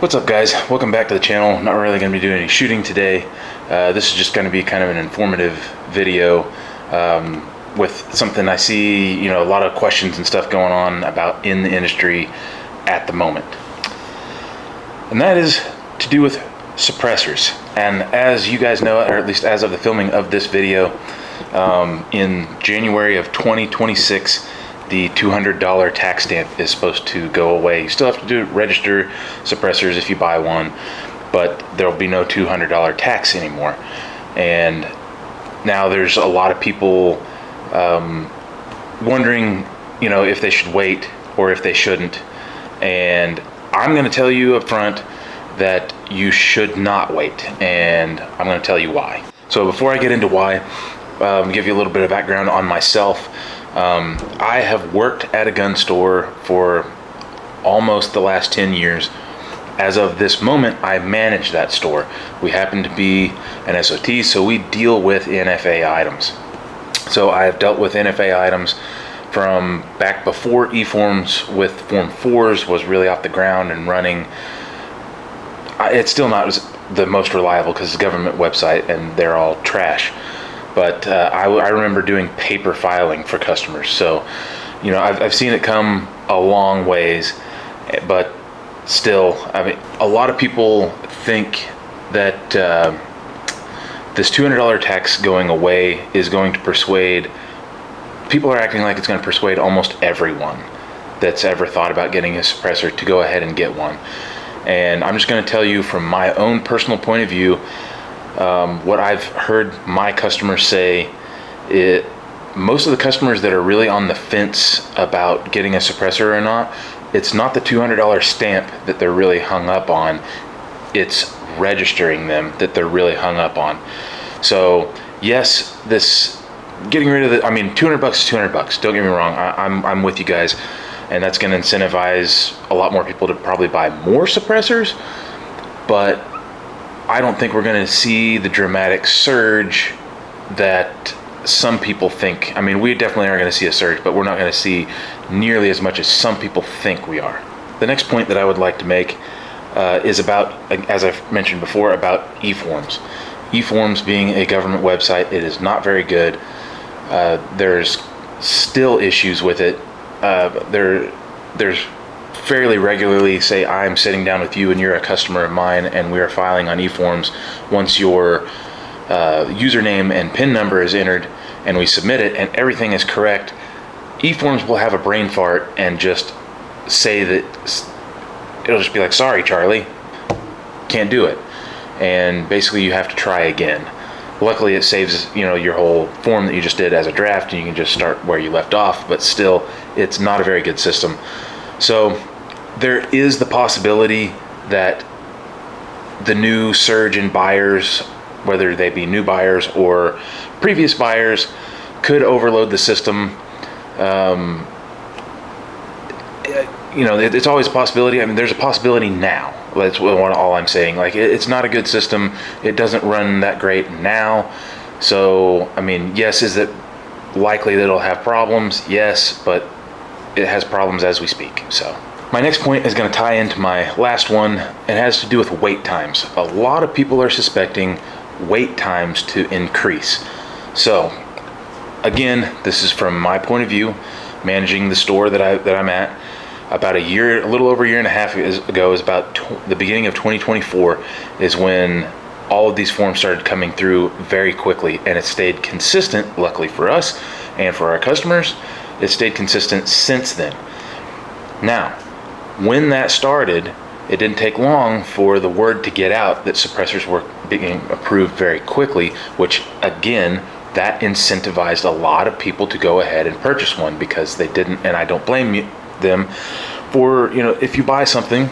What's up, guys? Welcome back to the channel. Not really going to be doing any shooting today. This is just going to be kind of an informative video with something I see, a lot of questions and stuff going on about in the industry at the moment. And that is to do with suppressors. And as you guys know, or at least as of the filming of this video, in January of 2026, the $200 tax stamp is supposed to go away. You still have to register suppressors if you buy one, but there will be no $200 tax anymore. And now there's a lot of people wondering, if they should wait or if they shouldn't. And I'm going to tell you up front that you should not wait, and I'm going to tell you why. So before I get into why, give you a little bit of background on myself. I have worked at a gun store for almost the last 10 years. As of this moment, I manage that store. We happen to be an SOT, so we deal with NFA items. So I have dealt with NFA items from back before EForms with Form 4s was really off the ground and running. It's still not the most reliable because it's a government website and they're all trash. But I remember doing paper filing for customers. So, I've seen it come a long ways, but still, a lot of people think that this $200 tax going away is going to persuade, people are acting like it's going to persuade almost everyone that's ever thought about getting a suppressor to go ahead and get one. And I'm just going to tell you from my own personal point of view, what I've heard my customers say, most of the customers that are really on the fence about getting a suppressor or not, it's not the $200 stamp that they're really hung up on, it's registering them that they're really hung up on. So yes, this getting rid of the, $200 is $200, don't get me wrong, I'm with you guys, and that's going to incentivize a lot more people to probably buy more suppressors, but I don't think we're going to see the dramatic surge that some people think. We definitely are going to see a surge, but we're not going to see nearly as much as some people think we are. The next point that I would like to make is about, as I've mentioned before, about EForms. EForms being a government website, it is not very good. There's still issues with it. There's fairly regularly say I'm sitting down with you and you're a customer of mine and we are filing on EForms. Once your username and PIN number is entered and we submit it and everything is correct, EForms will have a brain fart and just say that it'll just be like, sorry Charlie, can't do it, and basically you have to try again. Luckily it saves your whole form that you just did as a draft and you can just start where you left off, but still it's not a very good system. So there is the possibility that the new surge in buyers, whether they be new buyers or previous buyers, could overload the system. It's always a possibility. There's a possibility now. That's all I'm saying. It's not a good system. It doesn't run that great now. So, yes, is it likely that it'll have problems? Yes, but it has problems as we speak. So my next point is going to tie into my last one. It has to do with wait times. A lot of people are suspecting wait times to increase. So again, this is from my point of view, managing the store that I'm at. About a little over a year and a half ago, is about the beginning of 2024, is when all of these forms started coming through very quickly, and it stayed consistent, luckily for us and for our customers. It stayed consistent since then. Now, when that started, it didn't take long for the word to get out that suppressors were being approved very quickly, which again, that incentivized a lot of people to go ahead and purchase one, because they didn't, and I don't blame them for, if you buy something,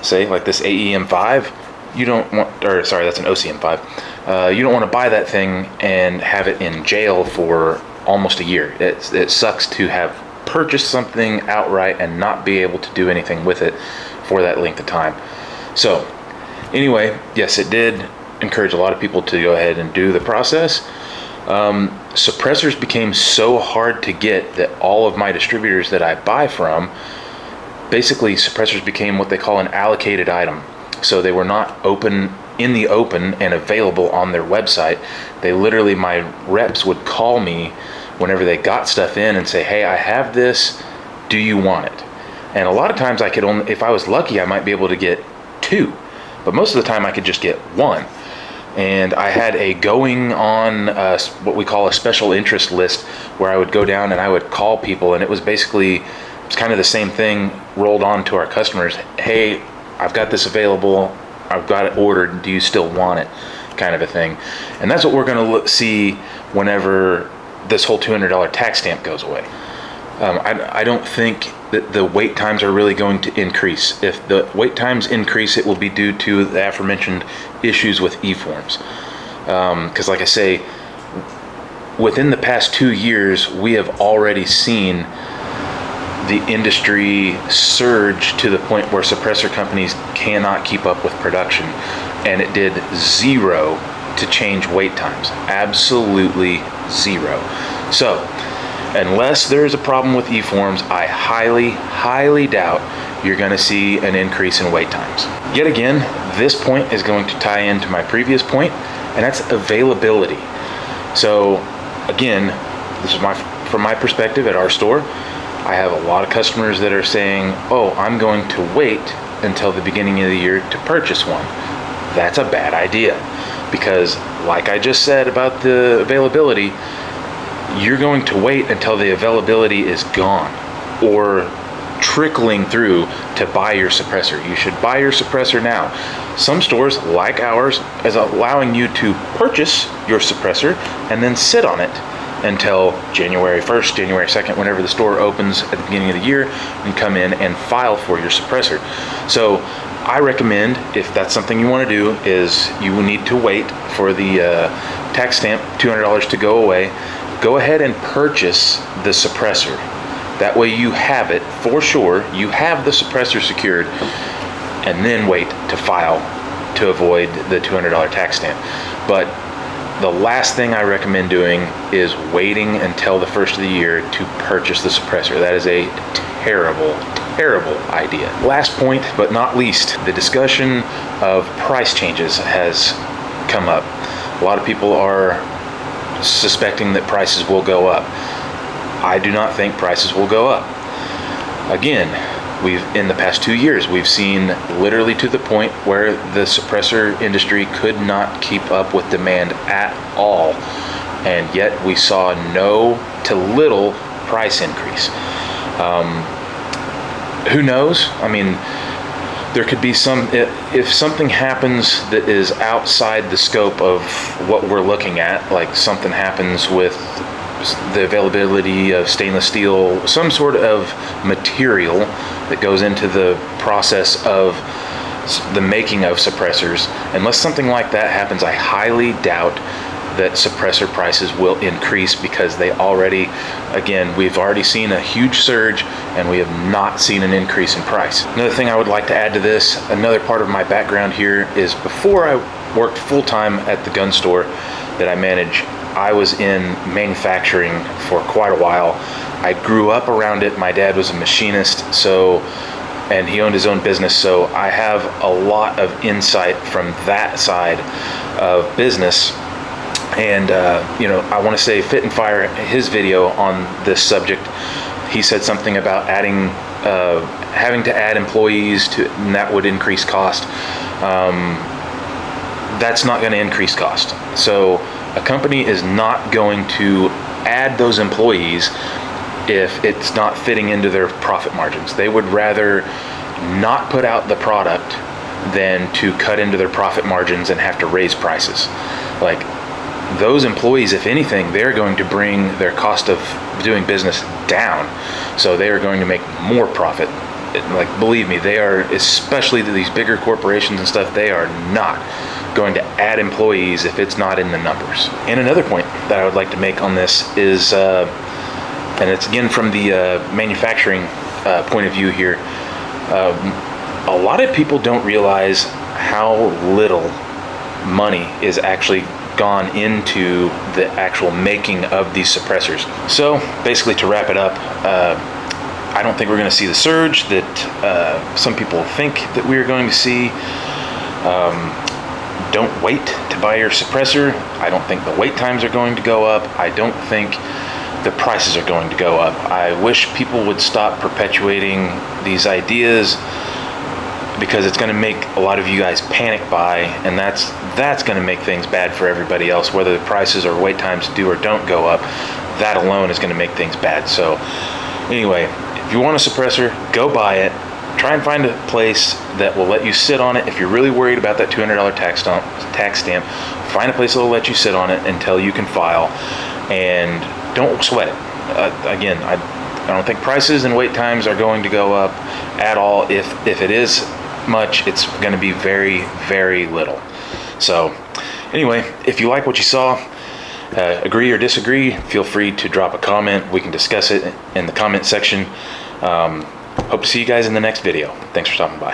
say like this AEM5, you don't want, or sorry, that's an OCM5, you don't want to buy that thing and have it in jail for almost a year. It sucks to have purchased something outright and not be able to do anything with it for that length of time. So anyway, yes, it did encourage a lot of people to go ahead and do the process. Suppressors became so hard to get that all of my distributors that I buy from basically suppressors became what they call an allocated item. So they were not open in the open and available on their website. They literally, my reps would call me whenever they got stuff in and say, hey, I have this, do you want it? And a lot of times I could only, if I was lucky, I might be able to get 2, but most of the time I could just get 1. And I had a going on what we call a special interest list, where I would go down and I would call people, and it was basically, it's kind of the same thing rolled on to our customers. Hey, I've got this available, I've got it ordered, do you still want it, kind of a thing. And that's what we're going to see whenever this whole $200 tax stamp goes away. I don't think that the wait times are really going to increase. If the wait times increase, it will be due to the aforementioned issues with EForms. Because like I say, within the past 2 years, we have already seen the industry surge to the point where suppressor companies cannot keep up with production. And it did 0 to change wait times. Absolutely 0. So, unless there's a problem with EForms, I highly doubt you're going to see an increase in wait times. Yet again, this point is going to tie into my previous point, and that's availability. So again, this is from my perspective at our store, I have a lot of customers that are saying, oh, I'm going to wait until the beginning of the year to purchase one. That's a bad idea, because like I just said about the availability, you're going to wait until the availability is gone or trickling through to buy your suppressor. You should buy your suppressor now. Some stores, like ours, is allowing you to purchase your suppressor and then sit on it until January 1st, January 2nd, whenever the store opens at the beginning of the year, and come in and file for your suppressor. So I recommend, if that's something you want to do, is you will need to wait for the tax stamp $200 to go away. Go ahead and purchase the suppressor. That way you have it for sure. You have the suppressor secured, and then wait to file to avoid the $200 tax stamp. But the last thing I recommend doing is waiting until the first of the year to purchase the suppressor. That is a terrible idea. Last point, but not least, the discussion of price changes has come up. A lot of people are suspecting that prices will go up. I do not think prices will go up. Again, in the past 2 years, we've seen literally to the point where the suppressor industry could not keep up with demand at all, and yet we saw no to little price increase. Who knows? I mean, there could be if something happens that is outside the scope of what we're looking at, like something happens with the availability of stainless steel, some sort of material that goes into the process of the making of suppressors, unless something like that happens, I highly doubt that suppressor prices will increase, because they already, again, we've already seen a huge surge and we have not seen an increase in price. Another thing I would like to add to this, another part of my background here, is before I worked full-time at the gun store that I manage, I was in manufacturing for quite a while. I grew up around it. My dad was a machinist, and he owned his own business, so I have a lot of insight from that side of business. And I want to say Fit and Fire, his video on this subject, he said something about having to add employees and that would increase cost. That's not going to increase cost. So a company is not going to add those employees if it's not fitting into their profit margins. They would rather not put out the product than to cut into their profit margins and have to raise prices. Like, those employees, if anything, they're going to bring their cost of doing business down. So they are going to make more profit. Like, believe me, they are, especially these bigger corporations and stuff, they are not going to add employees if it's not in the numbers. And another point that I would like to make on this is, and it's again from the manufacturing point of view here, a lot of people don't realize how little money is actually gone into the actual making of these suppressors. So basically, to wrap it up, I don't think we're going to see the surge that some people think that we're going to see. Don't wait to buy your suppressor. I don't think the wait times are going to go up. I don't think the prices are going to go up. I wish people would stop perpetuating these ideas, because it's going to make a lot of you guys panic buy, and that's going to make things bad for everybody else. Whether the prices or wait times do or don't go up, that alone is going to make things bad. So anyway, if you want a suppressor, go buy it. Try and find a place that will let you sit on it. If you're really worried about that $200 tax stamp, find a place that will let you sit on it until you can file, and don't sweat it. Again, I don't think prices and wait times are going to go up at all. If it is much, it's going to be very, very little. So anyway, if you like what you saw, agree or disagree, feel free to drop a comment. We can discuss it in the comment section. Hope to see you guys in the next video. Thanks for stopping by.